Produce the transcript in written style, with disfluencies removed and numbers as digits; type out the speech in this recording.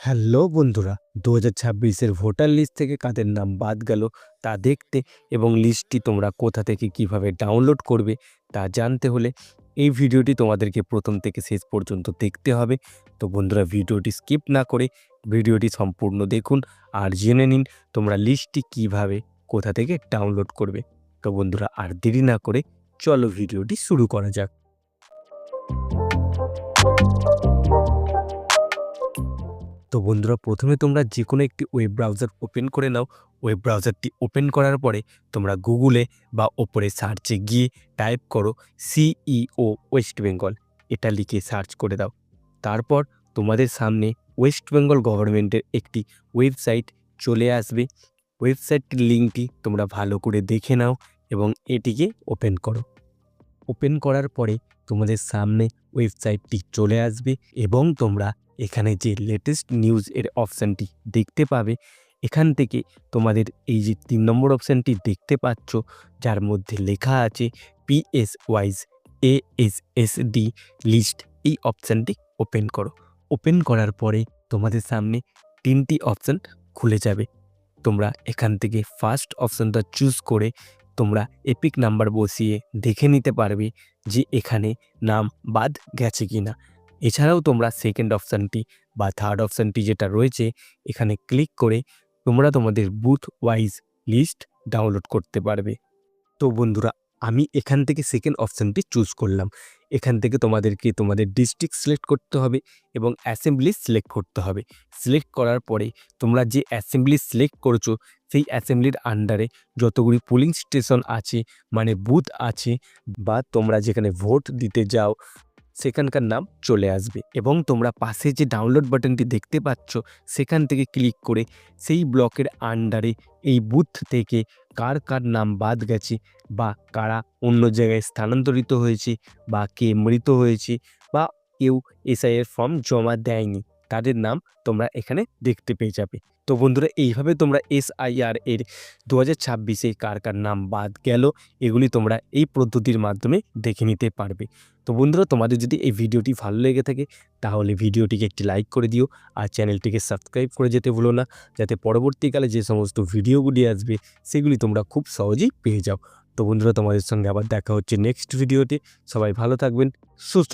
Hello বন্ধুরা, 2026-এর voter list থেকে কাদের নাম বাদ গেল তা দেখতে এবং লিস্টটি তোমরা কোথা থেকে কিভাবে ডাউনলোড করবে তা জানতে হলে এই ভিডিওটি তোমাদেরকে প্রথম থেকে শেষ পর্যন্ত দেখতে হবে। তো বন্ধুরা, ভিডিওটি স্কিপ না করে ভিডিওটি সম্পূর্ণ দেখুন আর জেনে নিন তোমরা লিস্টটি কিভাবে কোথা থেকে ডাউনলোড করবে। তো বন্ধুরা, আর দেরি না করে চলো ভিডিওটি শুরু করা যাক। তো বন্ধুরা, প্রথমে তোমরা যে কোনো একটি ওয়েব ব্রাউজার ওপেন করে নাও। ওয়েব ব্রাউজারটি ওপেন করার পরে তোমরা গুগলে বা ওপরে সার্চে গিয়ে টাইপ করো সিইও ওয়েস্ট বেঙ্গল, এটা লিখে সার্চ করে দাও। তারপর তোমাদের সামনে ওয়েস্ট বেঙ্গল গভর্নমেন্টের একটি ওয়েবসাইট চলে আসবে। ওয়েবসাইটটির লিঙ্কটি তোমরা ভালো করে দেখে নাও এবং এটিকে ওপেন করো। ওপেন করার পরে তোমাদের সামনে ওয়েবসাইটটি চলে আসবে এবং তোমরা এখানে যে লেটেস্ট নিউজ এর অপশানটি দেখতে পাবে, এখান থেকে তোমাদের এই যে 3 নম্বর অপশানটি দেখতে পাচ্ছ, যার মধ্যে লেখা আছে পিএস ওয়াইজ এএসএসডি লিস্ট, এই অপশানটি ওপেন করো। ওপেন করার পরে তোমাদের সামনে 3টি অপশান খুলে যাবে। তোমরা এখান থেকে ফার্স্ট অপশানটা চুজ করে তোমরা এপিক নাম্বার বসিয়ে দেখে নিতে পারবে যে এখানে নাম বাদ গেছে কিনা। এছাড়াও তোমরা সেকেন্ড অপশানটি বা থার্ড অপশানটি যেটা রয়েছে, এখানে ক্লিক করে তোমরা তোমাদের বুথ ওয়াইজ লিস্ট ডাউনলোড করতে পারবে। তো বন্ধুরা, আমি এখান থেকে সেকেন্ড অপশানটি চুজ করলাম। এখান থেকে তোমাদেরকে তোমাদের ডিস্ট্রিক্ট সিলেক্ট করতে হবে এবং অ্যাসেম্বলি সিলেক্ট করতে হবে। সিলেক্ট করার পরে তোমরা যে অ্যাসেম্বলি সিলেক্ট করেছো সেই অ্যাসেম্বলির আন্ডারে যতগুলি পোলিং স্টেশন আছে, মানে বুথ আছে, বা তোমরা যেখানে ভোট দিতে যাও সেখানকার নাম চলে আসবে এবং তোমরা পাশে যে ডাউনলোড বাটনটি দেখতে পাচ্ছ সেখান থেকে ক্লিক করে সেই ব্লকের আন্ডারে এই বুথ থেকে কার কার নাম বাদ গেছে বা কারা অন্য জায়গায় স্থানান্তরিত হয়েছে বা কে মৃত হয়েছে বা কেউ এসআইয়ের ফর্ম জমা দেয়নি, তাদের নাম তোমরা এখানে দেখতে পেয়ে যাবে। তো বন্ধুরা, এইভাবে তোমরা এসআইআর এর 2026-এ কার কার নাম বাদ গেল এগুলি তোমরা এই পদ্ধতির মাধ্যমে দেখে নিতে পারবে। তো বন্ধুরা, তোমাদের যদি এই ভিডিওটি ভালো লেগে থাকে তাহলে ভিডিওটিকে একটি লাইক করে দিও আর চ্যানেলটিকে সাবস্ক্রাইব করে যেতে ভুলো না, যাতে পরবর্তীকালে যে সমস্ত ভিডিওগুলি আসবে সেগুলি তোমরা খুব সহজেই পেয়ে যাও। তো বন্ধুরা, তোমাদের সঙ্গে আবার দেখা হচ্ছে নেক্সট ভিডিওতে। সবাই ভালো থাকবেন, সুস্থ